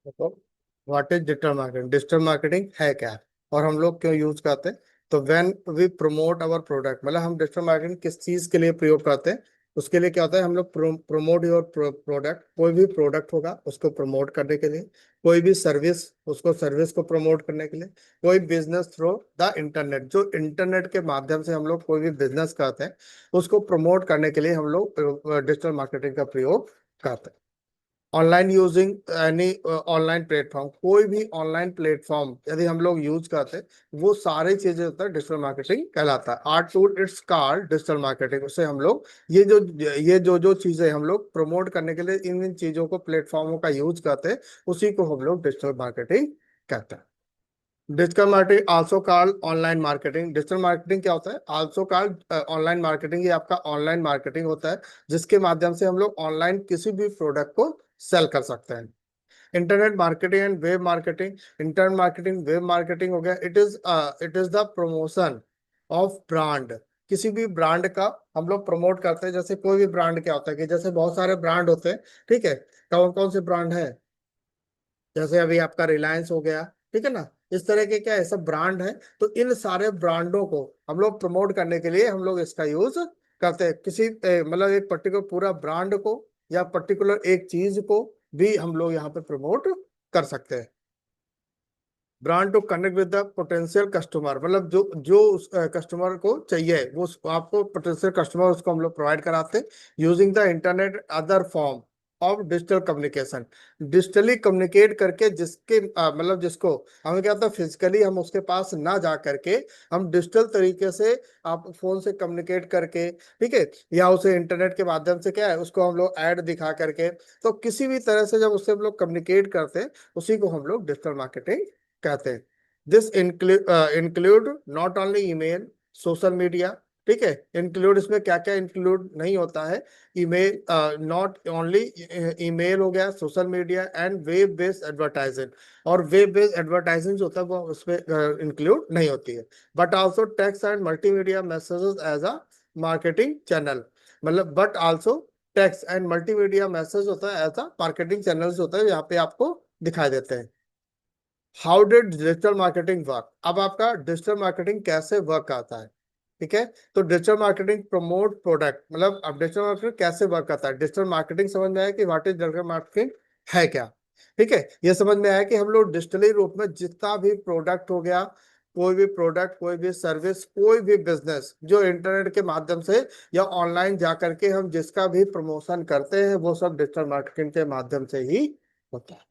तो what is digital marketing? Digital marketing है क्या और हम लोग क्यों यूज करते हैं? तो when we promote our product, मतलब हम डिजिटल मार्केटिंग किस चीज के लिए प्रयोग करते हैं, उसके लिए क्या होता है, हम लोग प्रमोट योर प्रोडक्ट, कोई भी प्रोडक्ट होगा उसको प्रमोट करने के लिए, कोई भी सर्विस, उसको सर्विस को प्रमोट करने के लिए, कोई बिजनेस थ्रू द इंटरनेट, जो इंटरनेट के माध्यम से हम लोग कोई भी बिजनेस करते हैं उसको प्रमोट करने के लिए हम लोग डिजिटल मार्केटिंग का प्रयोग करते हैं। Online using any online platform, कोई भी ऑनलाइन प्लेटफॉर्म यदि हम लोग यूज करते हैं, वो सारी चीजें होता है डिजिटल मार्केटिंग कहलाता है। Our tool it's called digital marketing. उससे हम लोग ये जो चीजें हम लोग प्रमोट करने के लिए इन इन चीजों को, प्लेटफॉर्मों का यूज करते हैं, उसी को हम लोग डिजिटल मार्केटिंग कहते हैं। Digital marketing also called online marketing. Digital marketing क्या होता है? Also called online marketing. ये आपका ऑनलाइन मार्केटिंग होता है जिसके माध्यम से हम लोग ऑनलाइन किसी भी प्रोडक्ट को सेल कर सकते हैं। Internet marketing and web marketing. Internet marketing, web marketing हो गया, it is the promotion of brand. किसी भी ब्रांड का हम लोग प्रमोट करते हैं। जैसे कोई भी ब्रांड क्या होता है कि जैसे बहुत सारे ब्रांड होते हैं, ठीक है, कौन कौन से ब्रांड है? जैसे अभी आपका रिलायंस हो गया, ठीक है ना, इस तरह के क्या है, सब ब्रांड है। तो इन सारे ब्रांडों को हम लोग प्रमोट करने के लिए हम लोग इसका यूज करते हैं। किसी मतलब एक पर्टिकुलर पूरा ब्रांड को या पर्टिकुलर एक चीज को भी हम लोग यहाँ पे प्रमोट कर सकते हैं। Brand to connect with the potential customer, मतलब जो जो उस कस्टमर को चाहिए वो आपको पोटेंशियल कस्टमर उसको हम लोग प्रोवाइड कराते हैं। Using the internet other form of digital communication, digitally communicate करके, जिसके मतलब जिसको हमें क्या होता है, फिजिकली हम उसके पास ना जा करके हम डिजिटल तरीके से आप फोन से कम्युनिकेट करके, ठीक है, या उसे इंटरनेट के माध्यम से क्या है उसको हम लोग ऐड दिखा करके, तो किसी भी तरह से जब उससे हम लोग कम्युनिकेट करते हैं उसी को हम लोग डिजिटल मार्केटिंग कहते हैं। This include not only email, social media, ठीक है, इंक्लूड इसमें क्या क्या इंक्लूड नहीं होता है? ईमेल, नॉट ओनली ईमेल हो गया, social media and web based advertising. और वेब बेस्ड एडवर्टाइजिंग जो होता है वो उसमें इंक्लूड नहीं होती है। But also text and multimedia messages as a marketing channel, मतलब but also text and multimedia message होता है एज अ मार्केटिंग चैनल्स होता है, यहाँ पे आपको दिखाई देते हैं। How did digital marketing work? अब आपका डिजिटल मार्केटिंग कैसे वर्क आता है, ठीक है। तो डिजिटल मार्केटिंग प्रमोट प्रोडक्ट, मतलब अब डिजिटल मार्केटिंग कैसे वर्क करता है? डिजिटल मार्केटिंग समझ में आया कि व्हाट इज डिजिटल मार्केटिंग है क्या, ठीक है। ये समझ में आया कि हम लोग डिजिटली रूप में जितना भी प्रोडक्ट हो गया, कोई भी प्रोडक्ट, कोई भी सर्विस, कोई भी बिजनेस जो इंटरनेट के माध्यम से या ऑनलाइन जा करके हम जिसका भी प्रमोशन करते हैं वो सब डिजिटल मार्केटिंग के माध्यम से ही होता है।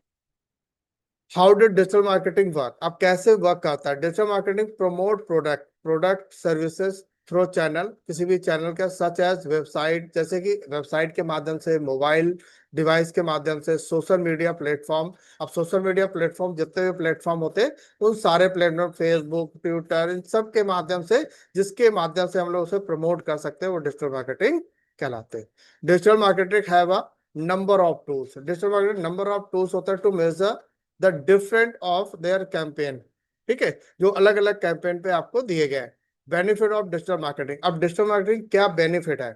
How did digital marketing work? अब कैसे वर्क करता है digital marketing? Promote product services through channel, किसी भी चैनल का, सच एज वेबसाइट, जैसे कि वेबसाइट के माध्यम से, मोबाइल डिवाइस के माध्यम से, सोशल मीडिया प्लेटफॉर्म। अब सोशल मीडिया प्लेटफॉर्म जितने भी प्लेटफॉर्म होते हैं उन सारे प्लेटफॉर्म, फेसबुक, ट्विटर, इन सब के माध्यम से, जिसके माध्यम से हम लोग उसे प्रमोट कर सकते हैं, वो डिजिटल मार्केटिंग कहलाते हैं। Digital marketing have a number of tools. Digital marketing number of tools होता है to measure the different of their campaign, ठीक है, जो अलग अलग कैंपेन पे आपको दिए गए। बेनिफिट ऑफ डिजिटल मार्केटिंग, अब डिजिटल मार्केटिंग क्या बेनिफिट है,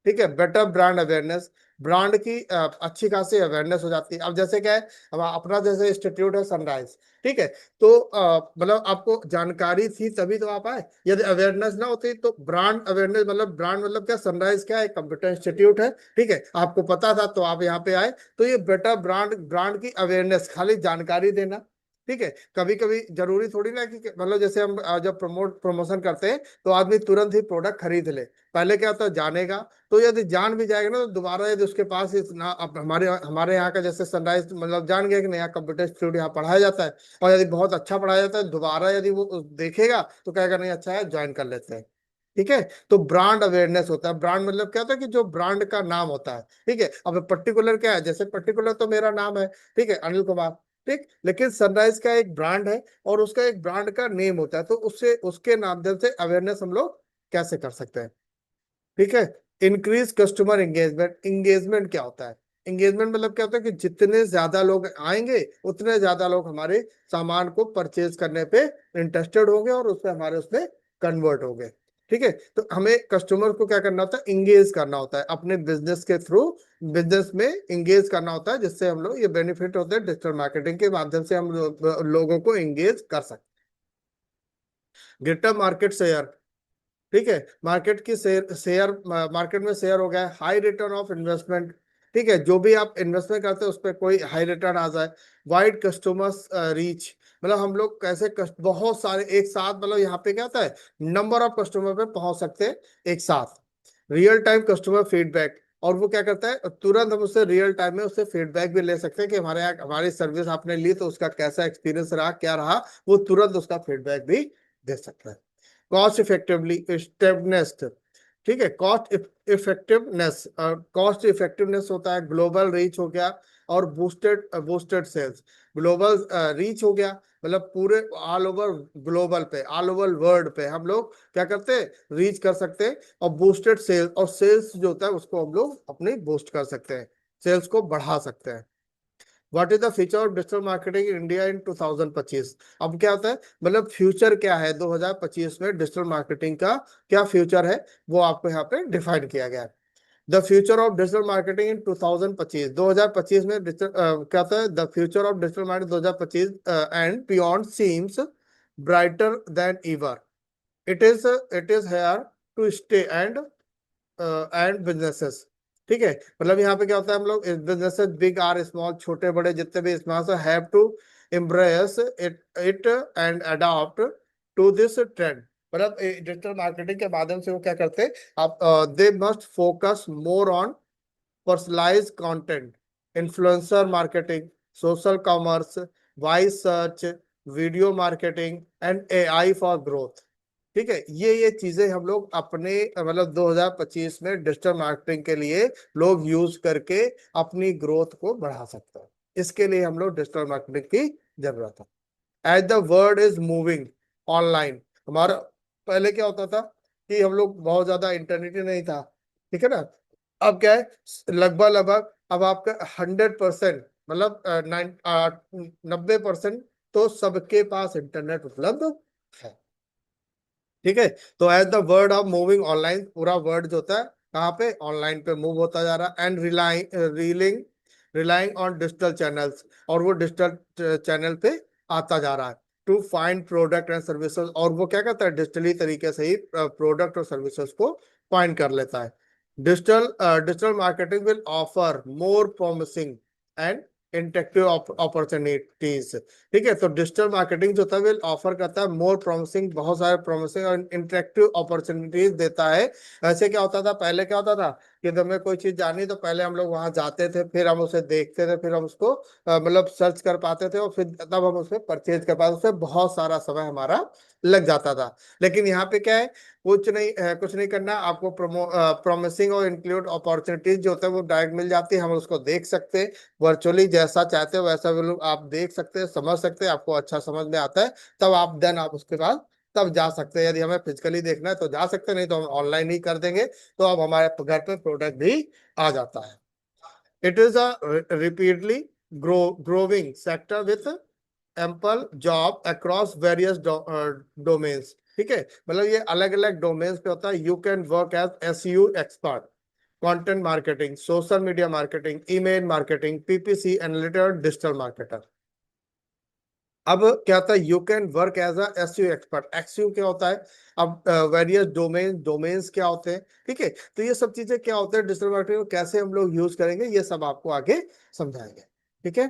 ठीक है। बेटर ब्रांड अवेयरनेस, ब्रांड की अच्छी खासी अवेयरनेस हो जाती है। अब जैसे क्या है, अब अपना जैसे इंस्टीट्यूट है सनराइज, ठीक है, तो मतलब आपको जानकारी थी तभी तो आप आए। यदि अवेयरनेस ना होती तो ब्रांड अवेयरनेस, मतलब ब्रांड मतलब क्या, सनराइज क्या है, कंप्यूटर इंस्टीट्यूट है, ठीक है, आपको पता था तो आप यहाँ पे आए। तो ये बेटर ब्रांड की अवेयरनेस, खाली जानकारी देना, ठीक है। कभी कभी जरूरी थोड़ी ना कि मतलब जैसे हम जब प्रमोशन करते हैं तो आदमी तुरंत ही प्रोडक्ट खरीद ले। पहले क्या होता है, जानेगा, तो यदि जान भी जाएगा ना तो दोबारा यदि उसके पास इतना, अब हमारे हमारे यहाँ का जैसे सनराइज मतलब जान गया कि नया कंप्यूटर इंस्टीट्यूट यहाँ पढ़ाया जाता है, और यदि बहुत अच्छा पढ़ाया जाता है, दोबारा यदि वो देखेगा तो कहेगा नहीं अच्छा है, ज्वाइन कर लेते हैं, ठीक है। तो ब्रांड अवेयरनेस होता है। ब्रांड मतलब क्या होता है कि जो ब्रांड का नाम होता है, ठीक है। अब पर्टिकुलर क्या है, जैसे पर्टिकुलर तो मेरा नाम है, ठीक है, अनिल कुमार, ठीक, लेकिन सनराइज का एक ब्रांड है और उसका एक ब्रांड का नेम होता है, तो उससे उसके माध्यम से अवेयरनेस हम लोग कैसे कर सकते हैं, ठीक है। इंक्रीज कस्टमर एंगेजमेंट, एंगेजमेंट क्या होता है? एंगेजमेंट मतलब क्या होता है कि जितने ज्यादा लोग आएंगे उतने ज्यादा लोग हमारे सामान को परचेज करने पे इंटरेस्टेड होंगे और उससे हमारे उसमें कन्वर्ट होंगे। ठीक है, तो हमें कस्टमर को क्या करना होता है, इंगेज करना होता है अपने बिजनेस के थ्रू, बिजनेस में इंगेज करना होता है, जिससे हम लोग ये बेनिफिट होते हैं डिजिटल मार्केटिंग के माध्यम से हम लोगों को इंगेज कर सकते हैं। गिटअप मार्केट शेयर, ठीक है, मार्केट की शेयर शेयर मार्केट में शेयर हो गया, हाई रिटर्न ऑफ इन्वेस्टमेंट, ठीक है, जो भी आप इन्वेस्टमेंट करते हैं उस पर कोई हाई रिटर्न आ जाए। वाइड कस्टमर्स रीच, मतलब हम लोग कैसे बहुत सारे एक साथ, मतलब यहाँ पे क्या होता है, नंबर ऑफ कस्टमर पे पहुंच सकते हैं एक साथ। रियल टाइम कस्टमर फीडबैक, और वो क्या करता है, तुरंत हम उससे रियल टाइम में उससे फीडबैक भी ले सकते हैं कि हमारे यहाँ हमारी सर्विस आपने ली तो उसका कैसा एक्सपीरियंस रहा, क्या रहा, वो तुरंत उसका फीडबैक भी दे सकता है। कॉस्ट इफेक्टिवली इफेक्टिवनेस, ठीक है, कॉस्ट इफेक्टिवनेस होता है, ग्लोबल रीच हो गया, और boosted boosted sales. Global reach हो गया, मतलब पूरे ऑल ओवर ग्लोबल पे, ऑल ओवर वर्ल्ड पे हम लोग क्या करते हैं, रीच कर सकते हैं। और बूस्टेड सेल्स, और सेल्स जो होता है उसको हम लोग अपनी बूस्ट कर सकते हैं, सेल्स को बढ़ा सकते हैं। What is the future of digital marketing in India in 2025? अब क्या होता है, मतलब फ्यूचर क्या है 2025 में डिजिटल मार्केटिंग का, क्या फ्यूचर है, वो आपको यहाँ पे डिफाइन किया गया है। The future of digital marketing in 2025, 2025 में डिजिटल क्या होता है, the future of digital marketing 2025 and beyond seems brighter than ever. It is here to stay and businesses, ठीक है, मतलब यहाँ पे क्या होता है, हम लोग बिजनेसेस बिग आर स्मॉल, छोटे बड़े जितने भी small have to embrace it and adopt to this trend. मतलब डिजिटल मार्केटिंग के माध्यम से वो क्या करते हैं, आप they must focus more on personalise content, influencer marketing, social commerce, voice search, video marketing and AI for growth. ठीक है, ये चीजें हम लोग अपने मतलब 2025 में डिजिटल मार्केटिंग के लिए लोग यूज करके अपनी ग्रोथ को बढ़ा सकते हैं। इसके लिए हम लोग डिजिटल मार्केटिंग की जरूरत है। As the world is moving online, हमारा पहले क्या होता था कि हम लोग बहुत ज्यादा इंटरनेट ही नहीं था, ठीक है ना, अब क्या है, लगभग लगभग अब आपका 100%, मतलब 90% तो सबके पास इंटरनेट उपलब्ध है। ठीक है, तो as the word of moving online, पूरा वर्ड जो होता है कहाँ पे, ऑनलाइन पे मूव होता जा रहा है। And relying relying on digital channels, और वो डिजिटल चैनल पे आता जा रहा है to find product and services, और वो क्या करता है, डिजिटली तरीके से ही प्रोडक्ट और सर्विसेज को फाइंड कर लेता है। Digital marketing will offer more promising and interactive opportunities. ठीक है, तो डिजिटल मार्केटिंग जो था विल ऑफर करता है मोर प्रॉमिसिंग, बहुत सारे प्रॉमिसिंग और इंटरेक्टिव अपॉर्चुनिटीज देता है। ऐसे क्या होता था, पहले क्या होता था कि जब हमें कोई चीज जानी तो पहले हम लोग वहां जाते थे, फिर हम उसे देखते थे, फिर हम उसको मतलब सर्च कर पाते थे, और फिर तब हम उसमें परचेज कर पाते थे, उसमें बहुत सारा समय हमारा लग जाता था। लेकिन यहाँ पे क्या है, कुछ नहीं करना आपको, प्रॉमिसिंग और इंक्लूड अपॉर्चुनिटीज जो होता है वो डायरेक्ट मिल जाती है, हम उसको देख सकते हैं वर्चुअली, जैसा चाहते हो वैसा भी आप देख सकते हैं, समझ सकते हैं, आपको अच्छा समझ में आता है, तब आप देन आप उसके बाद तब जा सकते हैं। यदि हमें फिजिकली देखना है तो जा सकते हैं, नहीं तो हम ऑनलाइन ही कर देंगे, तो अब हमारे घर पे प्रोडक्ट भी आ जाता है। It is a repeatedly growing sector with ample job across various domains. ठीक है, मतलब ये अलग अलग डोमेन्स पे होता है। You can work as SEO expert, content marketing, social media marketing, email marketing, PPC analyst, digital marketer. अब क्या होता है, you can work as a SEO expert, SEO क्या होता है, अब वेरियस डोमेन्स क्या होते हैं, ठीक है, तो ये सब चीजें क्या होते हैं डिजिटल मार्केटिंग में, कैसे हम लोग यूज करेंगे, ये सब आपको आगे समझाएंगे। ठीक है,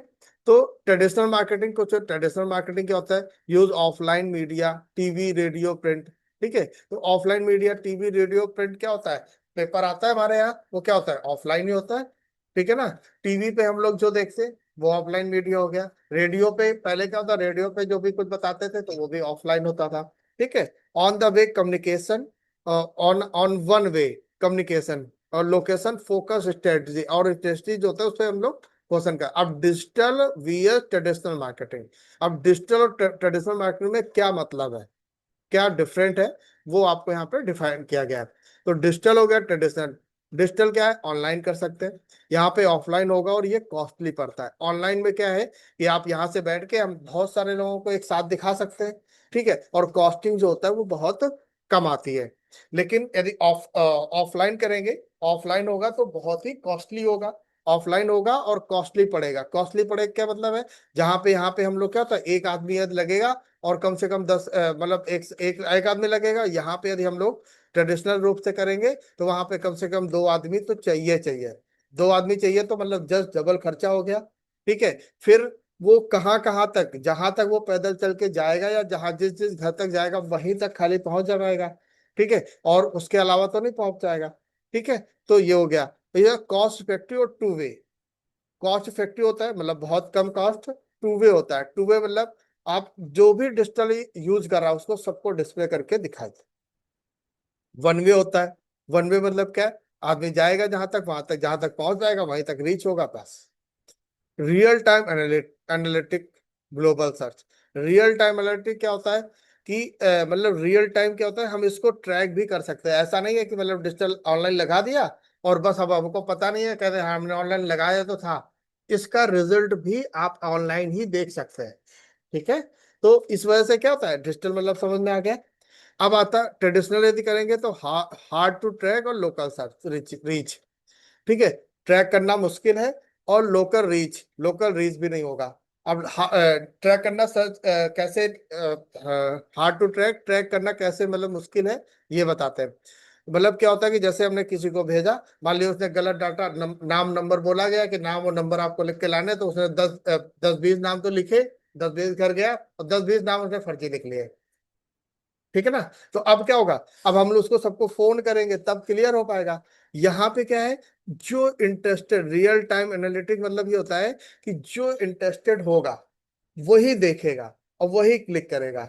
तो ट्रेडिशनल मार्केटिंग, कुछ ट्रेडिशनल मार्केटिंग क्या होता है, use offline media, TV, radio, print. ठीक है, तो offline media, TV, radio, print क्या होता है, पेपर आता है हमारे यहाँ, वो क्या होता है, ऑफलाइन ही होता है। ठीक है ना, टीवी पे हम लोग जो देखते हैं वो ऑफलाइन मीडिया हो गया। रेडियो पे पहले क्या होता, रेडियो पे जो भी कुछ बताते थे तो वो भी ऑफलाइन होता था। ठीक है, on the way communication, on on one way communication, और लोकेशन फोकस स्ट्रेटजी, और स्ट्रेटजी जो होता है उस पर हम लोग क्वेश्चन का। अब डिजिटल वीएस ट्रेडिशनल मार्केटिंग, अब डिजिटल और ट्रेडिशनल मार्केटिंग में क्या मतलब है, क्या डिफरेंट है, वो आपको यहाँ पे डिफाइन किया गया है। तो डिजिटल हो गया, ट्रेडिशनल। डिजिटल क्या है, ऑनलाइन कर सकते हैं, यहाँ पे ऑफलाइन होगा और ये कॉस्टली पड़ता है। ऑनलाइन में क्या है कि आप यहाँ से बैठ के हम बहुत सारे लोगों को एक साथ दिखा सकते हैं, ठीक है, और कॉस्टिंग जो होता है वो बहुत कम आती है। लेकिन यदि ऑफलाइन करेंगे, ऑफलाइन होगा तो बहुत ही कॉस्टली होगा। ऑफलाइन होगा और कॉस्टली पड़ेगा। कॉस्टली पड़ेगा क्या मतलब है, जहाँ पे यहाँ पे हम लोग क्या होता है, एक आदमी यदि लगेगा और कम से कम 10 मतलब एक आदमी लगेगा। यहाँ पे यदि हम लोग ट्रेडिशनल रूप से करेंगे तो वहां पे कम से कम 2 आदमी तो चाहिए चाहिए। 2 आदमी चाहिए तो मतलब जस्ट डबल खर्चा हो गया। ठीक है। फिर वो कहाँ कहाँ तक, जहां तक वो पैदल चल के जाएगा या जहां जिस जिस घर तक जाएगा वहीं तक खाली पहुंच जाएगा। ठीक है। और उसके अलावा तो नहीं पहुंच जाएगा। ठीक है। तो ये हो गया। तो ये कॉस्ट इफेक्टिव और टू वे। कॉस्ट इफेक्टिव होता है मतलब बहुत कम कॉस्ट। टू वे होता है, टू वे मतलब आप जो भी डिजिटली यूज कर रहा है उसको सबको डिस्प्ले करके दिखाई दे। वन वे होता है। वन वे मतलब क्या है, आदमी जाएगा जहां तक, वहां तक जहां तक पहुंच जाएगा वहीं तक रीच होगा बस। Real time analytic global search. Real time analytic क्या होता है कि मतलब रियल टाइम क्या होता है, हम इसको ट्रैक भी कर सकते हैं। ऐसा नहीं है कि मतलब डिजिटल ऑनलाइन लगा दिया और बस अब हमको पता नहीं है, कहते हैं हाँ, हमने ऑनलाइन लगाया तो था। इसका रिजल्ट भी आप ऑनलाइन ही देख सकते हैं। ठीक है। तो इस वजह से क्या होता है, डिजिटल मतलब समझ में आ गया। अब आता ट्रेडिशनल यदि करेंगे तो हार्ड टू ट्रैक और लोकल सर्च रीच। ठीक है। ट्रैक करना मुश्किल है और लोकल रीच भी नहीं होगा। अब ट्रैक करना सर्च कैसे, हार्ड टू ट्रैक, ट्रैक करना कैसे मतलब मुश्किल है, ये बताते हैं। मतलब क्या होता है कि जैसे हमने किसी को भेजा, मान लिया उसने गलत डाटा, नाम नंबर बोला गया कि नाम और नंबर आपको लिख के लाने, तो उसने 10-20 नाम तो लिखे, 10-20 घर गया और 10-20 नाम उसने फर्जी लिख लिए। ठीक है ना। तो अब क्या होगा, अब हम लोग उसको सबको फोन करेंगे तब क्लियर हो पाएगा। यहाँ पे क्या है, जो इंटरेस्टेड, रियल टाइम एनालिटिक मतलब ये होता है कि जो इंटरेस्टेड होगा वही देखेगा और वही क्लिक करेगा।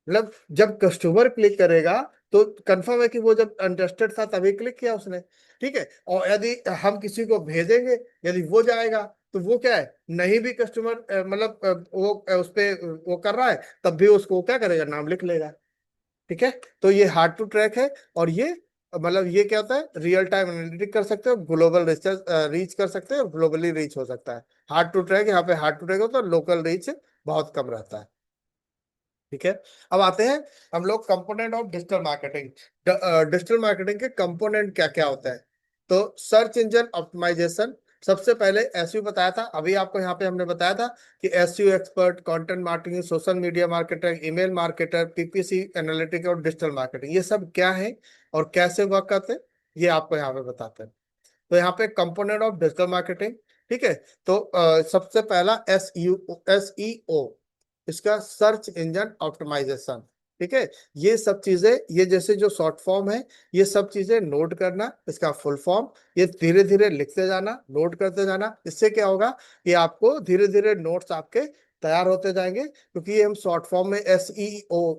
मतलब जब कस्टमर क्लिक करेगा तो कंफर्म है कि वो जब इंटरेस्टेड था तभी क्लिक किया उसने। ठीक है। और यदि हम किसी को भेजेंगे, यदि वो जाएगा तो वो क्या है, नहीं भी कस्टमर मतलब वो उस पे वो कर रहा है, तब भी उसको क्या करेगा, नाम लिख लेगा। ठीक है। तो ये हार्ड टू ट्रैक है। और ये मतलब ये क्या होता है, रियल टाइम एनालिटिक कर सकते हो, ग्लोबल रिसर्च रीच कर सकते हो, ग्लोबली रीच हो सकता है। हार्ड टू ट्रैक, यहाँ पे हार्ड टू ट्रैक होता है, लोकल रीच बहुत कम रहता है। ठीक है। अब आते हैं हम लोग component of digital marketing. Digital marketing के कंपोनेंट क्या क्या होता है। तो सर्च इंजन ऑप्टिमाइजेशन, सबसे पहले एसईओ बताया था, अभी आपको यहाँ पे हमने बताया था कि SEO expert, content marketing, social media marketer, email marketer, PPC analytic और डिजिटल मार्केटिंग, ये सब क्या है और कैसे वर्क करते हैं, ये आपको यहाँ पे बताते हैं। तो यहाँ पे कंपोनेंट ऑफ डिजिटल मार्केटिंग। ठीक है। तो सबसे पहला एसईओ, इसका सर्च इंजन ऑप्टिमाइजेशन। ठीक है। ये सब चीजें, ये जैसे जो शॉर्ट फॉर्म है, ये सब चीजें नोट करना, इसका फुल फॉर्म ये धीरे धीरे लिखते जाना, नोट करते जाना। इससे क्या होगा कि आपको धीरे धीरे नोट्स आपके तैयार होते जाएंगे, क्योंकि ये हम शॉर्ट फॉर्म में एसईओ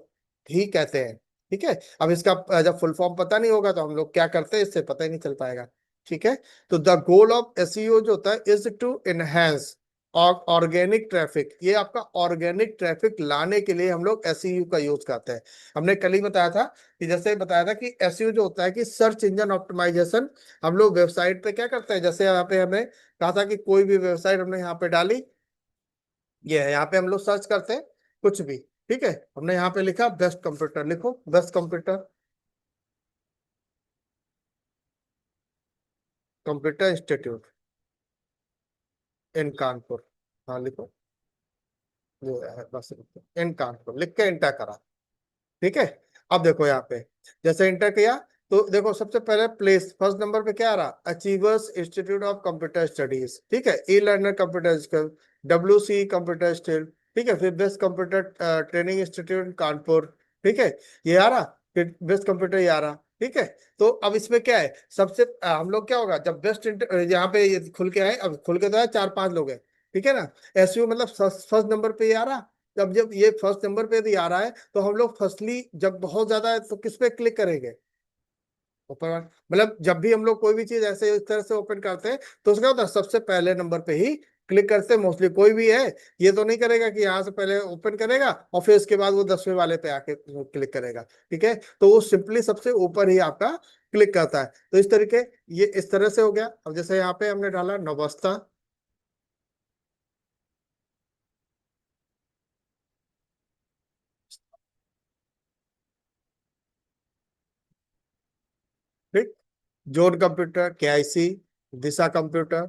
ही कहते हैं। ठीक है। अब इसका जब फुल फॉर्म पता नहीं होगा तो हम लोग क्या करते हैं, इससे पता ही नहीं चल पाएगा। ठीक है। तो द गोल ऑफ एसईओ जो होता है इज टू एनहेंस और ऑर्गेनिक ट्रैफिक, ये आपका ऑर्गेनिक ट्रैफिक लाने के लिए हम लोग एसईयू का यूज करते हैं। हमने कल ही बताया था कि जैसे बताया था कि एसईयू जो होता है कि सर्च इंजन ऑप्टिमाइजेशन, हम लोग वेबसाइट पे क्या करते हैं, जैसे यहाँ पे हमने कहा था कि कोई भी वेबसाइट हमने यहाँ पे डाली, ये है यहाँ पे हम लोग सर्च करते हैं कुछ भी। ठीक है। हमने यहाँ पे लिखा बेस्ट कंप्यूटर, लिखो बेस्ट कंप्यूटर, कंप्यूटर इंस्टीट्यूट इन कानपुर। हाँ लिखो, ये है बस, इन कानपुर लिख के एंटर करा। ठीक है। अब देखो यहाँ पे जैसे इंटर किया तो देखो सबसे पहले प्लेस फर्स्ट नंबर पे क्या आ रहा, achievers institute of computer studies. ठीक है। E learner computer skill, W C computer skill. ठीक है। फिर best computer training institute Kanpur. ठीक है। ये आ रहा, फिर बेस्ट कंप्यूटर ये आ रहा। ठीक है। तो अब इसमें क्या है, सबसे हम लोग क्या होगा जब बेस्ट यहाँ पे ये खुल के आए, अब खुल के तो है 4-5 लोग हैं। ठीक है ना। एसईओ मतलब फर्स्ट नंबर पे ये आ रहा। जब जब ये फर्स्ट नंबर पे यदि आ रहा है तो हम लोग फर्स्टली जब बहुत ज्यादा है तो किस पे क्लिक करेंगे, ऊपर मतलब जब भी हम लोग कोई भी चीज ऐसे इस तरह से ओपन करते हैं तो उसका होता है सबसे पहले नंबर पे ही क्लिक करते हैं मोस्टली। कोई भी है ये तो नहीं करेगा कि यहाँ से पहले ओपन करेगा और फिर इसके बाद वो 10वें वाले पे आके क्लिक करेगा। ठीक है। तो वो सिंपली सबसे ऊपर ही आपका क्लिक करता है। तो इस तरीके, ये इस तरह से हो गया। अब जैसे यहाँ पे हमने डाला नवस्था, ठीक, जोन कंप्यूटर, केआईसी, दिशा कंप्यूटर।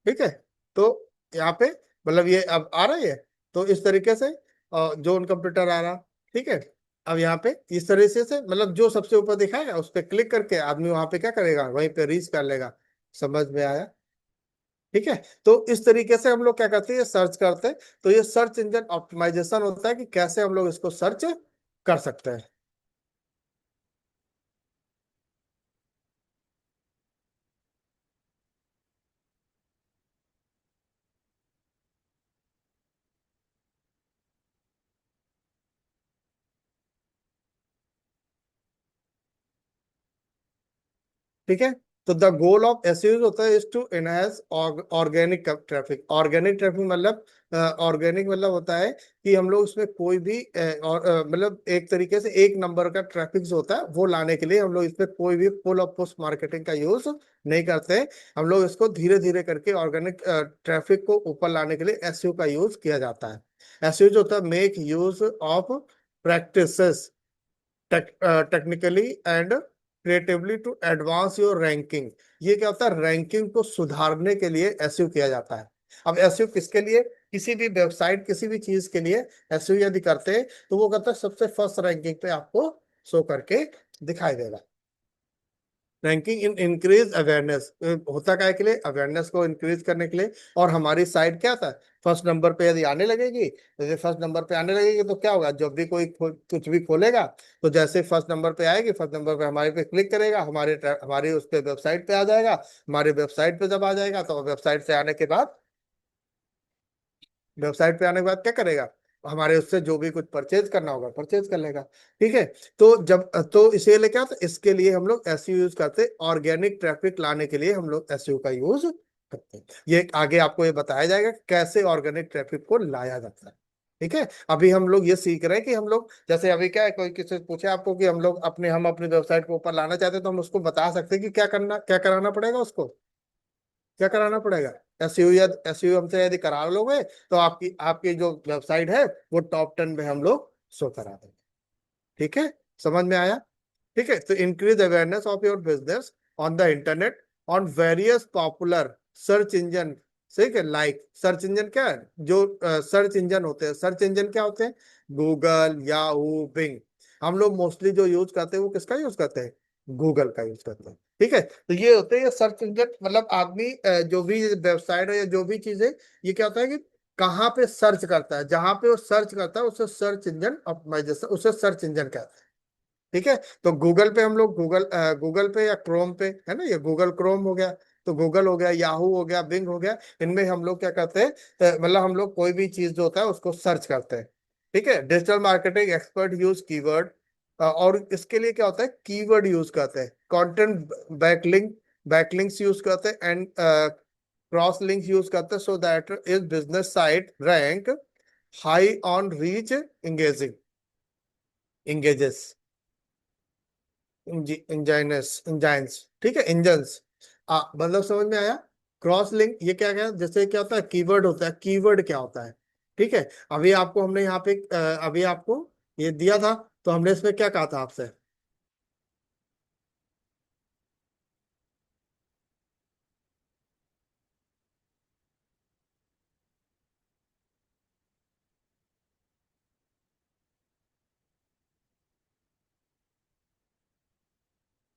ठीक है, तो यहाँ पे मतलब ये अब आ रहा है। तो इस तरीके से जोन कंप्यूटर आ रहा। ठीक है, अब यहाँ पे इस तरीके से मतलब जो सबसे ऊपर दिखाएगा उस पर क्लिक करके आदमी वहां पे क्या करेगा, वहीं पे रीच कर लेगा। समझ में आया? ठीक है, तो इस तरीके से हम लोग क्या करते हैं, ये सर्च करते हैं। तो ये सर्च इंजन ऑप्टिमाइजेशन होता है कि कैसे हम लोग इसको सर्च कर सकते हैं। ठीक है, तो द गोल ऑफ एसईओ होता है is to enhance organic traffic. Organic traffic मतलब ऑर्गेनिक मतलब होता है कि हम लोग उसमें कोई भी मतलब एक तरीके से एक नंबर का ट्रैफिक जो होता है वो लाने के लिए हम लोग इसमें कोई भी फुल ऑफ पोस्ट मार्केटिंग का यूज नहीं करते हैं। हम लोग इसको धीरे धीरे करके ऑर्गेनिक ट्रैफिक को ऊपर लाने के लिए एसईओ का यूज किया जाता है। एसईओ जो होता है make use of practices technically and creatively to advance your ranking. ये क्या होता है, रैंकिंग को सुधारने के लिए एसईओ किया जाता है। अब एसईओ किसके लिए, किसी भी वेबसाइट किसी भी चीज के लिए एसईओ यदि करते हैं तो वो करता है सबसे फर्स्ट रैंकिंग पे आपको शो करके दिखाई देगा। रैंकिंग इन इंक्रीज अवेयरनेस होता क्या है के लिए, अवेयरनेस को इंक्रीज करने के लिए। और हमारी साइट क्या था, फर्स्ट नंबर पे यदि आने लगेगी, जैसे फर्स्ट नंबर पे आने लगेगी तो क्या होगा, जब भी कोई कुछ भी खोलेगा तो जैसे फर्स्ट नंबर पे आएगी, फर्स्ट नंबर पे हमारे पे क्लिक करेगा, हमारी उस पे वेबसाइट पे आ जाएगा। हमारी वेबसाइट पे जब आ जाएगा तो वेबसाइट से आने के बाद, वेबसाइट पे आने के बाद क्या करेगा, हमारे उससे जो भी कुछ परचेज करना होगा परचेज कर लेगा। ठीक है, तो जब तो इसीलिए क्या, तो इसके लिए हम लोग एसईओ यूज करते हैं, ऑर्गेनिक ट्रैफिक लाने के लिए हम लोग एसईओ का यूज करते हैं। ये आगे आपको ये बताया जाएगा कि कैसे ऑर्गेनिक ट्रैफिक को लाया जाता है। ठीक है, अभी हम लोग ये सीख रहे हैं कि हम लोग जैसे अभी क्या है, कोई किसी से पूछे आपको कि हम अपनी वेबसाइट को ऊपर लाना चाहते हैं तो हम उसको बता सकते हैं कि क्या करना, क्या कराना पड़ेगा उसको, क्या कराना पड़ेगा। एसईओ या एसईओ हमसे यदि करा लोगे तो आपकी आपकी जो वेबसाइट है वो टॉप 10 में हम लोग शो करा देंगे। ठीक है, समझ में आया? ठीक है, तो increase awareness of your business on the internet on various popular search engine. ठीक है, लाइक सर्च इंजन क्या है, जो सर्च इंजन होते हैं, सर्च इंजन क्या होते हैं, गूगल, याहू, बिंग। हम लोग मोस्टली जो यूज करते हैं वो किसका यूज करते हैं, गूगल का यूज करते हैं। ठीक है, तो ये होते हैं सर्च इंजन, मतलब आदमी जो भी वेबसाइट है या जो भी चीज है, ये क्या होता है कि कहाँ पे सर्च करता है, जहां पे वो सर्च करता है उसे सर्च इंजन ऑप्टिमाइजेशन, उसे सर्च इंजन कहते हैं। ठीक है, तो गूगल पे हम लोग गूगल पे या क्रोम पे, है ना, ये गूगल क्रोम हो गया, तो गूगल हो गया, याहू हो गया, बिंग हो गया, इनमें हम लोग क्या करते हैं, मतलब हम लोग कोई भी चीज जो होता है उसको सर्च करते हैं। ठीक है, digital marketing expert use keyword, और इसके लिए क्या होता है, कीवर्ड यूज करते हैं, कंटेंट बैकलिंक्स यूज करते हैं, एंड क्रॉस लिंक्स यूज करते हैं, so that is business site rank high on reach engaging engages engines. ठीक है, इंजन्स, मतलब समझ में आया। क्रॉस लिंक ये क्या क्या, जैसे क्या होता है, कीवर्ड होता है, कीवर्ड क्या होता है। ठीक है, अभी आपको हमने यहाँ पे अभी आपको ये दिया था, तो हमने इसमें क्या कहा था आपसे,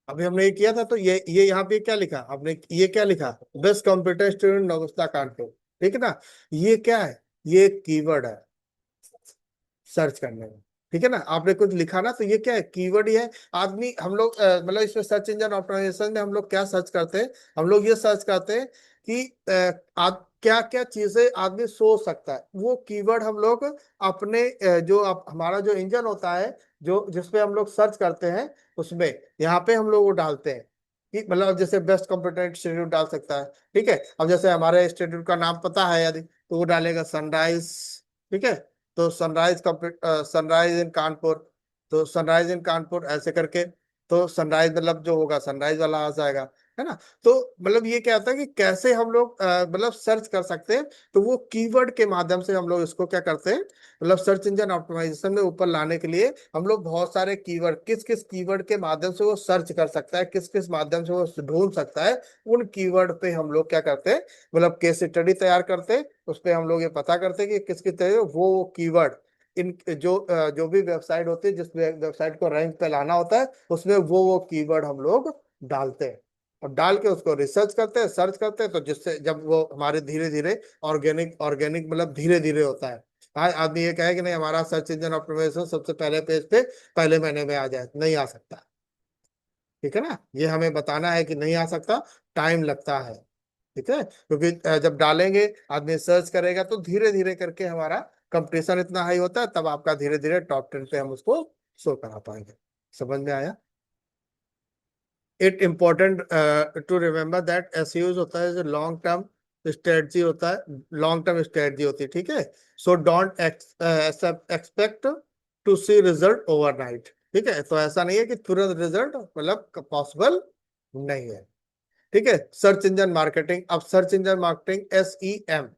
अभी हमने ये किया था, तो ये यहाँ पे क्या लिखा आपने, ये क्या लिखा, बेस्ट कंप्यूटर स्टूडेंट नौगस्ता कानपुर। ठीक है ना, ये क्या है, ये कीवर्ड है सर्च करने में। ठीक है ना, आपने कुछ लिखा ना, तो ये क्या है, कीवर्ड ही है। आदमी हम लोग मतलब इसमें सर्च इंजन ऑप्टिमाइजेशन में हम लोग क्या सर्च करते हैं, हम लोग ये सर्च करते हैं कि क्या क्या चीजें आदमी सोच सकता है, वो कीवर्ड हम लोग अपने हमारा जो इंजन होता है, जो जिसपे हम लोग सर्च करते हैं, उसमें यहाँ पे हम लोग वो डालते हैं कि मतलब अब जैसे बेस्ट कंप्यूटर इंस्टीट्यूट डाल सकता है। ठीक है, अब जैसे हमारे इंस्टीट्यूट का नाम पता है यदि, तो वो डालेगा सनराइज। ठीक है, तो सनराइज इन कानपुर, तो सनराइज इन कानपुर ऐसे करके, तो सनराइज मतलब जो होगा सनराइज वाला आ जाएगा। है ना। तो मतलब ये क्या होता है कि कैसे हम लोग मतलब सर्च कर सकते हैं, तो वो कीवर्ड के माध्यम से हम लोग इसको क्या करते हैं, मतलब सर्च इंजन ऑप्टिमाइजेशन में ऊपर लाने के लिए हम लोग बहुत सारे कीवर्ड, किस किस कीवर्ड के माध्यम से वो सर्च कर सकता है, किस किस माध्यम से वो ढूंढ सकता है, उन कीवर्ड पे हम लोग क्या करते हैं, मतलब केस स्टडी तैयार करते हैं। उस पे हम लोग ये पता करते हैं कि किस किस तरह वो कीवर्ड इन जो भी वेबसाइट होती है, जिस वेबसाइट को रैंक पे लाना होता है, उसमें वो कीवर्ड हम लोग डालते हैं, और डाल के उसको रिसर्च करते हैं, सर्च करते हैं, तो जिससे जब वो हमारे धीरे धीरे ऑर्गेनिक ऑर्गेनिक मतलब धीरे धीरे होता है। हाँ, आदमी ये कहे कि नहीं हमारा सर्च इंजन ऑप्टिमाइजेशन सबसे पहले पेज पे पहले महीने में आ जाए, नहीं आ सकता। ठीक है ना, ये हमें बताना है कि नहीं आ सकता, टाइम लगता है। ठीक है, क्योंकि जब डालेंगे, आदमी सर्च करेगा, तो धीरे धीरे करके हमारा कंपटीशन इतना हाई होता है, तब आपका धीरे धीरे टॉप 10 पे हम उसको शो करा पाएंगे। समझ में आया। It important to remember that SEO होता है जो लॉन्ग टर्म स्ट्रेटजी होता है, लॉन्ग टर्म स्ट्रेटजी होती है। ठीक है, so don't expect to see result overnight. ठीक है, तो ऐसा नहीं है कि तुरंत रिजल्ट मतलब पॉसिबल नहीं है। ठीक है, सर्च इंजन मार्केटिंग, अब search engine marketing SEM,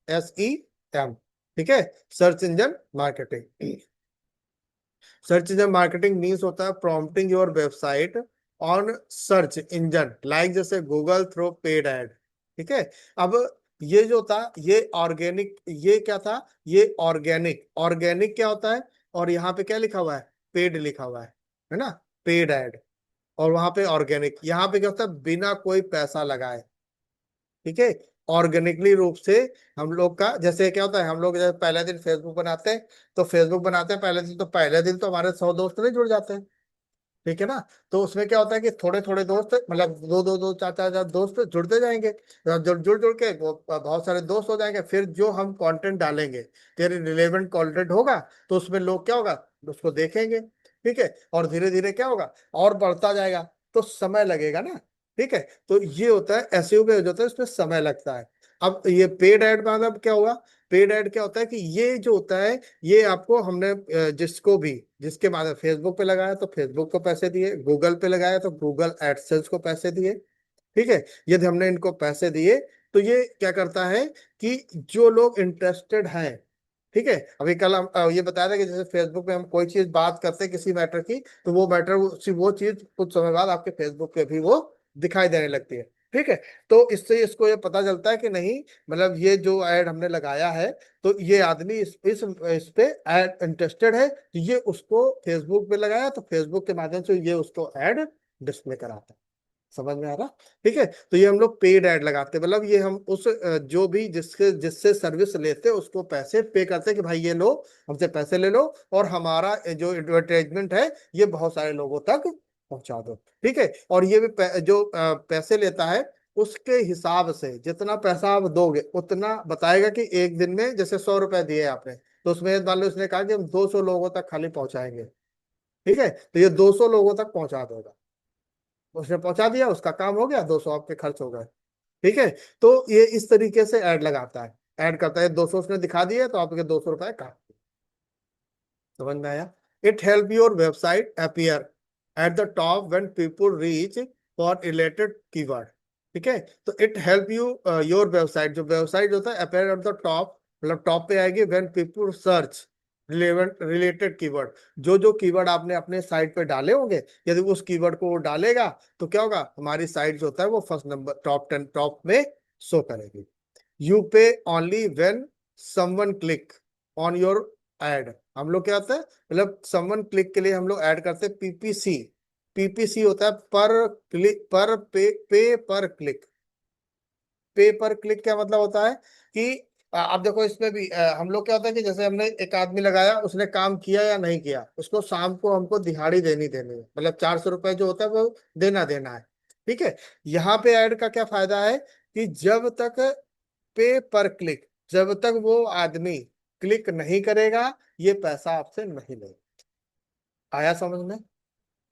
SEM। ठीक है, search engine marketing, search engine marketing means होता है prompting your website on search engine like जैसे गूगल थ्रू पेड एड। ठीक है, अब ये जो था ये ऑर्गेनिक, ये क्या था, ये ऑर्गेनिक, ऑर्गेनिक क्या होता है, और यहाँ पे क्या लिखा हुआ है, पेड लिखा हुआ है ना, पेड एड। और वहां पे ऑर्गेनिक, यहाँ पे क्या होता है, बिना कोई पैसा लगाए। ठीक है, ऑर्गेनिकली रूप से हम लोग का, जैसे क्या होता है, हम लोग जैसे पहले दिन फेसबुक बनाते हैं, तो फेसबुक बनाते हैं पहले दिन, तो पहले दिन तो हमारे 100 दोस्त नहीं जुड़ जाते हैं। ठीक है ना, तो उसमें क्या होता है कि थोड़े थोड़े दोस्त, मतलब दो दो दो चार चार चार दोस्त जुड़ते जाएंगे, जुड़ जुड़ जुड़ के वो बहुत सारे दोस्त हो जाएंगे। फिर जो हम कंटेंट डालेंगे, तेरे रिलेवेंट कंटेंट होगा, तो उसमें लोग क्या होगा, उसको देखेंगे। ठीक है, और धीरे धीरे क्या होगा, और बढ़ता जाएगा, तो समय लगेगा ना। ठीक है, तो ये होता है एसईओ पे, जो होता है उसमें समय लगता है। अब ये पेड ऐड मतलब क्या हुआ, पेड ऐड क्या होता है कि ये जो होता है, ये आपको हमने जिसको भी, जिसके माध्यम फेसबुक पे लगाया तो फेसबुक को पैसे दिए, गूगल पे लगाया तो गूगल एडसेंस को पैसे दिए। ठीक है, यदि हमने इनको पैसे दिए, तो ये क्या करता है कि जो लोग इंटरेस्टेड हैं, ठीक है, अभी कल हम ये बताया था कि जैसे फेसबुक पे हम कोई चीज बात करते हैं किसी मैटर की, तो वो मैटर, वो चीज कुछ समय बाद आपके फेसबुक पे भी वो दिखाई देने लगती है। ठीक है, तो इससे इसको ये पता चलता है कि नहीं, मतलब ये जो ऐड हमने लगाया है, तो ये आदमी इस पे ऐड इंटरेस्टेड है, तो ये उसको फेसबुक पे लगाया, तो फेसबुक के माध्यम से ये उसको ऐड डिस्प्ले कराता है। समझ में आ रहा। ठीक है, तो ये हम लोग पेड ऐड लगाते हैं, मतलब ये हम उस जो भी जिसके जिससे सर्विस लेते हैं उसको पैसे पे करते हैं कि भाई ये लो, हमसे पैसे ले लो, और हमारा जो एडवर्टाइजमेंट है ये बहुत सारे लोगों तक पहुंचा दो। ठीक है, और ये भी जो पैसे लेता है, उसके हिसाब से जितना पैसा आप दोगे उतना बताएगा कि एक दिन में जैसे 100 रुपए दिए आपने, तो उसमें मान लो उसने कहा कि हम 200 लोगों तक खाली पहुंचाएंगे। ठीक है, तो ये 200 लोगों तक पहुंचा देगा, उसने पहुंचा दिया, उसका काम हो गया, 200 आपके खर्च हो गए। ठीक है, तो ये इस तरीके से ऐड लगाता है, ऐड करता है, 200 उसने दिखा दिए तो आपके 200 रुपए काट। समझ में आया। It help your website appear at the top when people reach for related keyword. ठीक है, तो it help you your website, जो वेबसाइट होता है अपीयर एट द टॉप, मतलब टॉप पे आएगी when people search relevant related keyword. जो कीवर्ड आपने अपने साइट पे डाले होंगे, यदि उस कीवर्ड को वो डालेगा, तो क्या होगा, हमारी साइट जो होता है वो फर्स्ट नंबर टॉप 10 टॉप में शो करेगी। यू पे only when someone click on your add. हम लोग क्या होता है, मतलब समवन क्लिक के लिए हम लोग ऐड करते हैं PPC। PPC होता है पर क्लिक, पे पर क्लिक। पे पर क्लिक क्या मतलब होता है कि अब देखो इसमें भी हम लोग क्या होता है कि जैसे हमने एक आदमी लगाया, उसने काम किया या नहीं किया, उसको शाम को हमको दिहाड़ी देनी देनी है, मतलब 400 रुपए जो होता है वो देना देना है। ठीक है, यहाँ पे ऐड का क्या फायदा है कि जब तक पे पर क्लिक, जब तक वो आदमी क्लिक नहीं करेगा, ये पैसा आपसे नहीं लेगा। आया समझ में,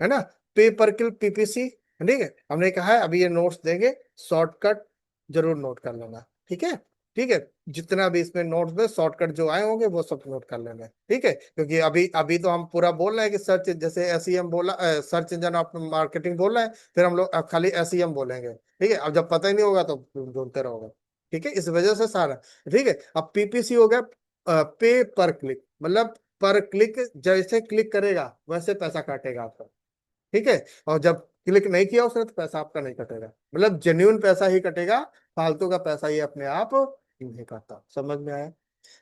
है ना। पे पर क्लिक PPC, ठीक है, हमने कहा है, अभी ये नोट्स देंगे, शॉर्टकट जरूर नोट कर लेना। ठीक है, ठीक है, जितना भी इसमें नोट्स में शॉर्टकट जो आए होंगे वो सब नोट कर लेना, ठीक है, क्योंकि अभी अभी तो हम पूरा बोल रहे हैं कि सर्च, जैसे एसईएम बोला, सर्च इंजन ऑफ मार्केटिंग बोल रहे हैं, फिर हम लोग अब खाली एसईएम बोलेंगे, ठीक है, अब जब पता ही नहीं होगा तो ढूंढते रहोगे, ठीक है, इस वजह से सारा, ठीक है। अब पीपीसी हो गया, पे पर क्लिक, मतलब पर क्लिक जैसे क्लिक करेगा वैसे पैसा काटेगा आपका, ठीक है, और जब क्लिक नहीं किया उसने तो पैसा आपका नहीं कटेगा, मतलब जेन्युइन पैसा ही कटेगा, फालतू का पैसा ये अपने आप नहीं करता, समझ में आया,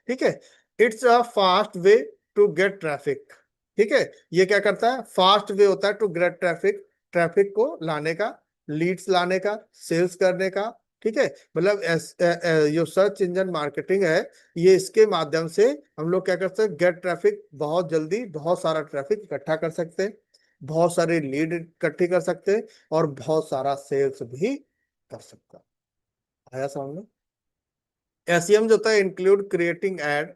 ठीक है। It's a fast way to get traffic, ठीक है, ये क्या करता है, फास्ट वे होता है टू गेट ट्रैफिक, ट्रैफिक को लाने का, लीड्स लाने का, सेल्स करने का, ठीक है, मतलब जो सर्च इंजन मार्केटिंग है, ये इसके माध्यम से हम लोग क्या करते हैं, गेट ट्रैफिक, बहुत जल्दी बहुत सारा ट्रैफिक इकट्ठा कर सकते हैं, बहुत सारे लीड इकट्ठी कर सकते हैं, और बहुत सारा सेल्स भी कर सकता है। आया समझ में? एसईएम जो होता है इंक्लूड क्रिएटिंग एड,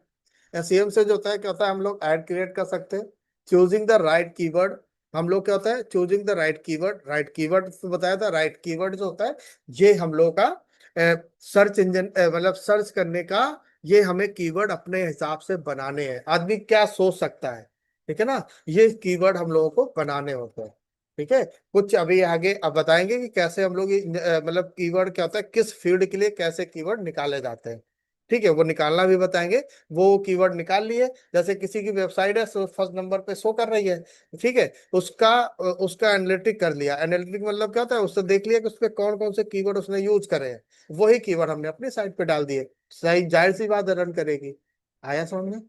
एसईएम से जो होता है क्या होता है, हम लोग ऐड क्रिएट कर सकते हैं, चूजिंग द राइट कीवर्ड, हम लोग क्या होता है choosing the right keyword, right keyword तो बताया था, राइट कीवर्ड जो होता है ये हम लोग का सर्च इंजन, मतलब सर्च करने का, ये हमें कीवर्ड अपने हिसाब से बनाने हैं, आदमी क्या सोच सकता है, ठीक है ना, ये कीवर्ड हम लोगों को बनाने होते हैं, ठीक है। कुछ अभी आगे अब बताएंगे कि कैसे हम लोग मतलब कीवर्ड क्या होता है, किस फील्ड के लिए कैसे कीवर्ड निकाले जाते हैं, ठीक है, वो निकालना भी बताएंगे। वो कीवर्ड निकाल लिए, जैसे किसी की वेबसाइट है फर्स्ट नंबर पे शो कर रही है, ठीक है, उसका उसका एनालिटिक कर लिया, एनालिटिक मतलब क्या होता है, उससे देख लिया कि उसपे कौन कौन से कीवर्ड उसने यूज करे हैं, वही कीवर्ड हमने अपनी साइट पे डाल दिए, सही, जाहिर सी बात है रन करेगी। आया समझ में?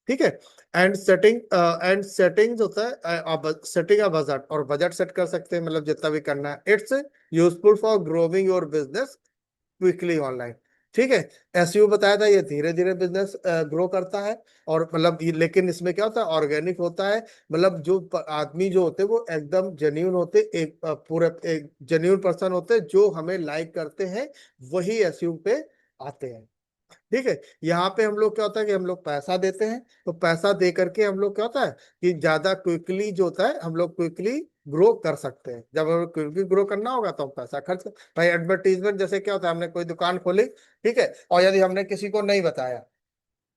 ठीक है। एंड सेटिंग्स होता है, सेटिंग अ बजट, और बजट सेट कर सकते हैं, मतलब जितना भी करना है, it's useful for growing your business quickly online, ठीक है। एसईओ बताया था, ये धीरे धीरे बिजनेस ग्रो करता है, और मतलब लेकिन इसमें क्या होता है, ऑर्गेनिक होता है, मतलब जो आदमी जो होते हैं वो एकदम जेन्यून होते, एक पूरे एक जेन्यून पर्सन होते हैं, जो हमें लाइक करते हैं, वही एसईओ पे आते हैं, ठीक है। यहाँ पे हम लोग क्या होता है कि हम लोग पैसा देते हैं, तो पैसा दे करके हम लोग क्या होता है कि ज्यादा क्विकली जो होता है हम लोग क्विकली ग्रो कर सकते हैं, जब हमें क्विकली ग्रो करना होगा तो हम पैसा खर्च भाई, एडवर्टीजमेंट जैसे क्या होता है, हमने कोई दुकान खोली, ठीक है, और यदि हमने किसी को नहीं बताया,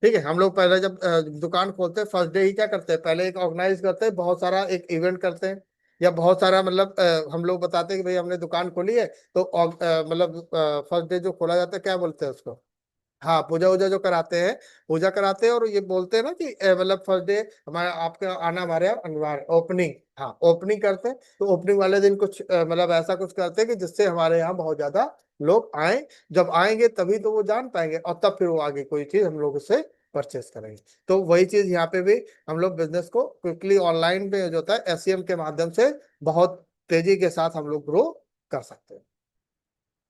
ठीक है, हम लोग पहले जब दुकान खोलते हैं फर्स्ट डे ही क्या करते हैं, पहले एक ऑर्गेनाइज करते हैं, बहुत सारा एक इवेंट करते हैं, या बहुत सारा मतलब हम लोग बताते हैं कि भाई हमने दुकान खोली है, तो मतलब फर्स्ट डे जो खोला जाता है क्या बोलते हैं उसको, हाँ पूजा वूजा जो कराते हैं, पूजा कराते हैं, और ये बोलते हैं ना कि मतलब फर्स्ट डे हमारा आपका आना हमारे यहाँ अनिवार्य, ओपनिंग, हाँ ओपनिंग करते हैं, तो ओपनिंग वाले दिन कुछ मतलब ऐसा कुछ करते हैं कि जिससे हमारे यहाँ बहुत ज्यादा लोग आए, जब आएंगे तभी तो वो जान पाएंगे, और तब फिर वो आगे कोई चीज हम लोग उससे परचेस करेंगे, तो वही चीज यहाँ पे भी हम लोग बिजनेस को क्विकली ऑनलाइन पे जो होता है एसईएम के माध्यम से बहुत तेजी के साथ हम लोग ग्रो कर सकते हैं।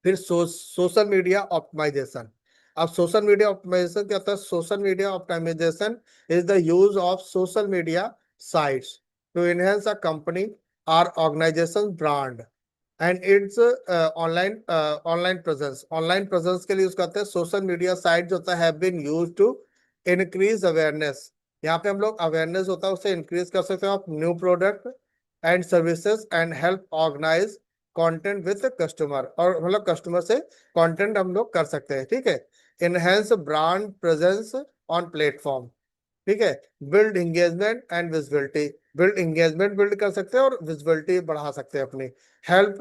फिर सोशल मीडिया ऑप्टिमाइजेशन, अब सोशल मीडिया ऑप्टिमाइजेशन क्या होता है, social media optimisation is the use of social media sites to enhance a company और organisation brand and its online presence, online presence के लिए यूज करते हैं, सोशल मीडिया साइट जो होता है have been used to increase awareness, यहाँ पे हम लोग अवेयरनेस होता है उससे इंक्रीज कर सकते हैं, of new product and services and help organise content with customer, और मतलब कस्टमर से कंटेंट हम लोग कर सकते हैं, ठीक है। Enhance brand presence on platform, ठीक है। Build engagement and visibility, build engagement build कर सकते हैं और विजिबिलिटी बढ़ा सकते हैं अपनी। Help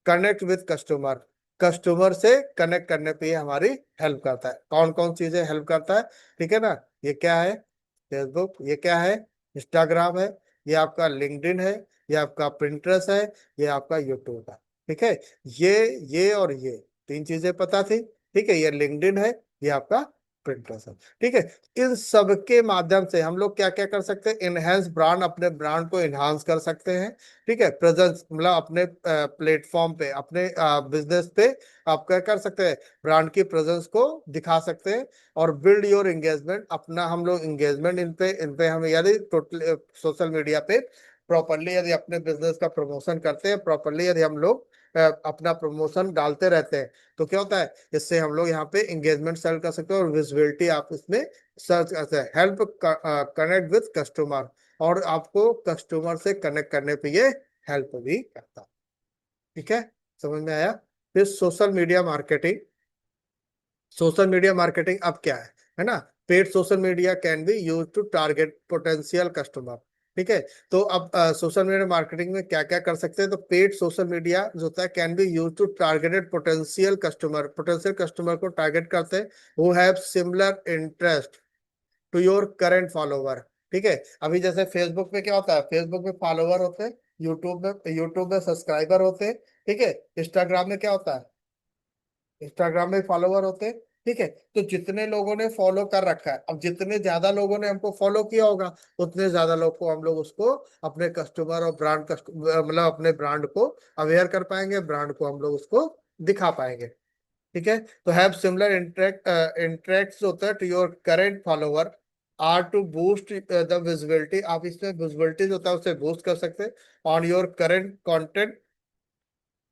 connect with customer, customer से कनेक्ट करने पे ये हमारी हेल्प करता है, कौन कौन चीजें हेल्प करता है, ठीक है ना, ये क्या है, फेसबुक, ये क्या है, इंस्टाग्राम है, ये आपका लिंक्डइन है, ये आपका प्रिंटरेस्ट है, ये आपका यूट्यूब है, ठीक है। ये और ये तीन चीजें पता थी, ठीक है, ये लिंक्डइन है, ये आपका प्रिंटरेस्ट है, ठीक है। इन सब के माध्यम से हम लोग क्या क्या कर सकते हैं, इनहेंस ब्रांड, अपने ब्रांड को इनहांस कर सकते हैं, ठीक है, प्रेजेंस मतलब अपने प्लेटफॉर्म पे, अपने बिजनेस पे आप क्या कर सकते हैं, ब्रांड की प्रेजेंस को दिखा सकते हैं, और बिल्ड योर एंगेजमेंट, अपना हम लोग एंगेजमेंट इन पे हम यदि टोटल सोशल मीडिया पे प्रॉपरली यदि अपने बिजनेस का प्रमोशन करते हैं, प्रॉपरली यदि हम लोग अपना प्रमोशन डालते रहते हैं, तो क्या होता है, इससे हम लोग यहाँ पे एंगेजमेंट सेल कर सकते हैं, और विजिबिलिटी आप इसमें सर्च करते हैं, हेल्प कनेक्ट विद कस्टमर, और आपको कस्टमर से कनेक्ट करने पे ये हेल्प भी करता है, ठीक है, समझ में आया। फिर social media marketing, social media marketing अब क्या है ना? Paid social media can be use to target potential customer. ठीक है। तो अब सोशल मीडिया मार्केटिंग में क्या क्या कर सकते हैं? तो पेड सोशल मीडिया जो होता है can be use to targeted potential customer को टारगेट करते हैं who have similar interest to your current follower. ठीक है। अभी जैसे फेसबुक में क्या होता है, फेसबुक में फॉलोवर होते हैं, यूट्यूब में सब्सक्राइबर होते हैं। ठीक है। इंस्टाग्राम में क्या होता है, इंस्टाग्राम में फॉलोवर होते हैं। ठीक है। तो जितने लोगों ने फॉलो कर रखा है, अब जितने ज्यादा लोगों ने हमको फॉलो किया होगा उतने ज्यादा लोग को हम लोग उसको अपने कस्टमर और मतलब अपने ब्रांड को अवेयर कर पाएंगे, ब्रांड को हम लोग उसको दिखा पाएंगे। ठीक है। तो हैव सिमिलर इंटरेक्ट्स होता है to your current follower or to boost the visibility. आप इसमें विजिबिलिटी जो होता है उसे बूस्ट कर सकते हैं on your current content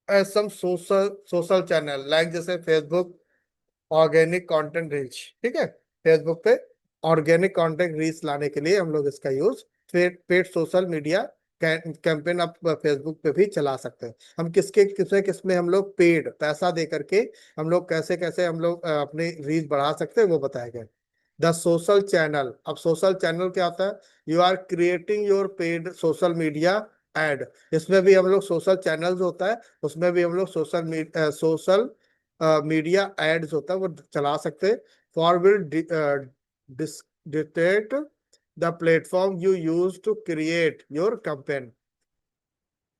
as some social channel like जैसे फेसबुक ऑर्गेनिक कंटेंट रीच। ठीक है। फेसबुक पे ऑर्गेनिक कंटेंट रीच लाने के लिए हम लोग इसका use paid social media campaign आप फेसबुक पे भी चला सकते हैं। हम किसमें हम लोग पेड पैसा दे करके हम लोग कैसे कैसे हम लोग अपनी रीच बढ़ा सकते हैं वो बताया गया। द सोशल चैनल, अब सोशल चैनल क्या होता है? You are creating your paid social media ad. इसमें भी हम लोग सोशल चैनल्स होता है, उसमें भी हम लोग सोशल मीडिया एड्स होता है वो चला सकते हैं। For will detect the platform you use to create your campaign.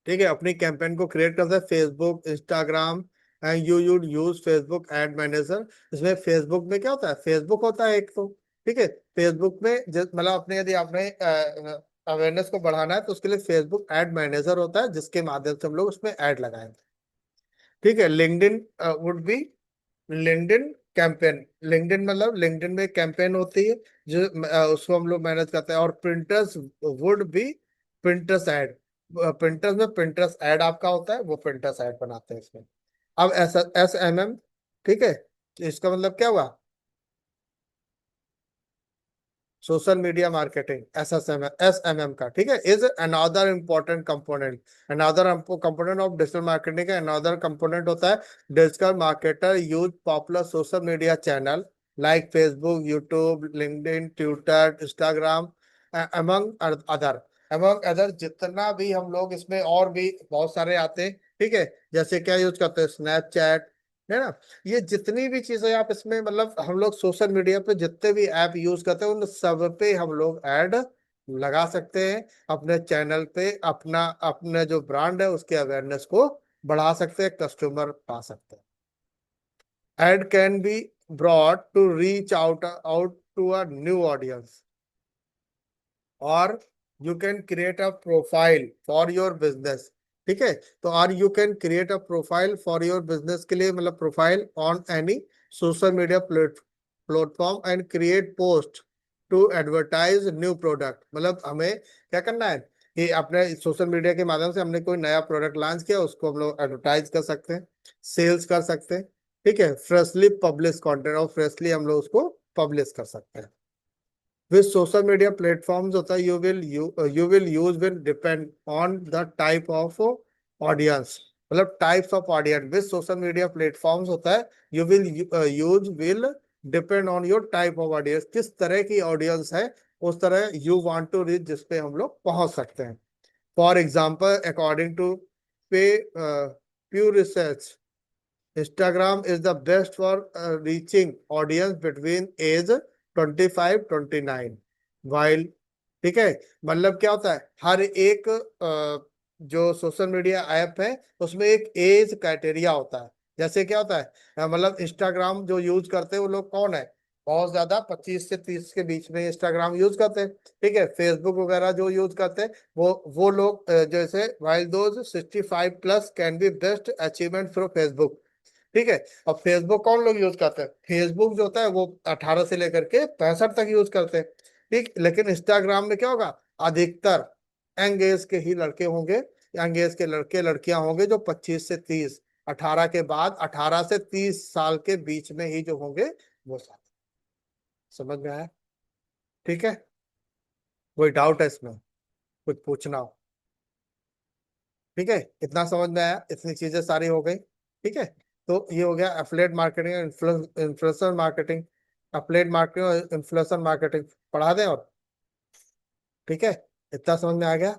ठीक है। अपनी कैंपेन को क्रिएट करता है Facebook, Instagram and you you'd use Facebook ad manager. इसमें फेसबुक में क्या होता है, फेसबुक होता है एक तो। ठीक है। फेसबुक में मतलब अपने यदि आपने अवेयरनेस को बढ़ाना है तो उसके लिए फेसबुक एड मैनेजर होता है जिसके माध्यम से हम लोग उसमें ऐड लगाएंगे। ठीक है। LinkedIn would be LinkedIn campaign. LinkedIn मतलब लिंक्डइन में कैंपेन होती है जो उसको हम लोग मैनेज करते हैं। और printers would be printers add. Printers में प्रिंटर्स ऐड आपका होता है, वो प्रिंटर्स ऐड बनाते हैं इसमें। अब एस एम एम। ठीक है। तो इसका मतलब क्या हुआ, social media marketing S M M का। ठीक है। Is another important component, another component of digital marketing का अनदर कंपोनेंट होता है। Digital marketer use popular social media channel like Facebook, YouTube, LinkedIn, Twitter, Instagram among other जितना भी हम लोग इसमें और भी बहुत सारे आते हैं। ठीक है। जैसे क्या यूज करते हैं, स्नैपचैट है ना। ये जितनी भी चीजें आप इसमें मतलब हम लोग सोशल मीडिया पे जितने भी ऐप यूज करते हैं उन सब पे हम लोग ऐड लगा सकते हैं। अपने चैनल पे अपना अपने जो ब्रांड है उसके अवेयरनेस को बढ़ा सकते हैं, कस्टमर पा सकते हैं। Ad can be broad to reach out to a new audience और you can create a profile for your business. ठीक है। तो और you can create a profile for your business के लिए मतलब profile on any social media platform and create post to advertise new product. मतलब हमें क्या करना है कि अपने सोशल मीडिया के माध्यम से हमने कोई नया प्रोडक्ट लॉन्च किया उसको हम लोग एडवर्टाइज कर सकते हैं, सेल्स कर सकते हैं। ठीक है। फ्रेशली पब्लिश कंटेंट और फ्रेशली हम लोग उसको पब्लिश कर सकते हैं। With social media platforms होता है you will use will depend on the type of audience। मतलब types of audience with social media platforms होता है you will use will depend on your type of audience। किस तरह की audience है उस तरह you want to reach जिस पे हम लोग पहुंच सकते हैं। For example, according to Pew Research, Instagram is the best for reaching audience between age 25-29 while। ठीक है। मतलब क्या होता है, हर एक जो सोशल मीडिया ऐप है उसमें एक एज क्राइटेरिया होता है। जैसे क्या होता है मतलब इंस्टाग्राम जो यूज करते हैं वो लोग कौन है, बहुत ज्यादा 25 से 30 के बीच में इंस्टाग्राम यूज करते हैं। ठीक है। फेसबुक वगैरह जो यूज करते हैं वो लोग जैसे while those 65+ can be best achievement through Facebook. ठीक है। अब फेसबुक कौन लोग यूज करते हैं, फेसबुक जो होता है वो 18 से लेकर के 65 तक यूज करते हैं। ठीक। लेकिन इंस्टाग्राम में क्या होगा, अधिकतर यंग एज के ही लड़के होंगे, यंग एज के लड़के लड़कियां होंगे जो 25 से 30, 18 के बाद 18 से 30 साल के बीच में ही जो होंगे वो साथ। समझ में आया? ठीक है। कोई डाउट है इसमें, कुछ पूछना हो? ठीक है। इतना समझ में आया, इतनी चीजें सारी हो गई। ठीक है। तो ये हो गया affiliate marketing, influencer marketing. Affiliate marketing और इन्फ्लुएंसर मार्केटिंग पढ़ा दें और ठीक है, इतना समझ में आ गया।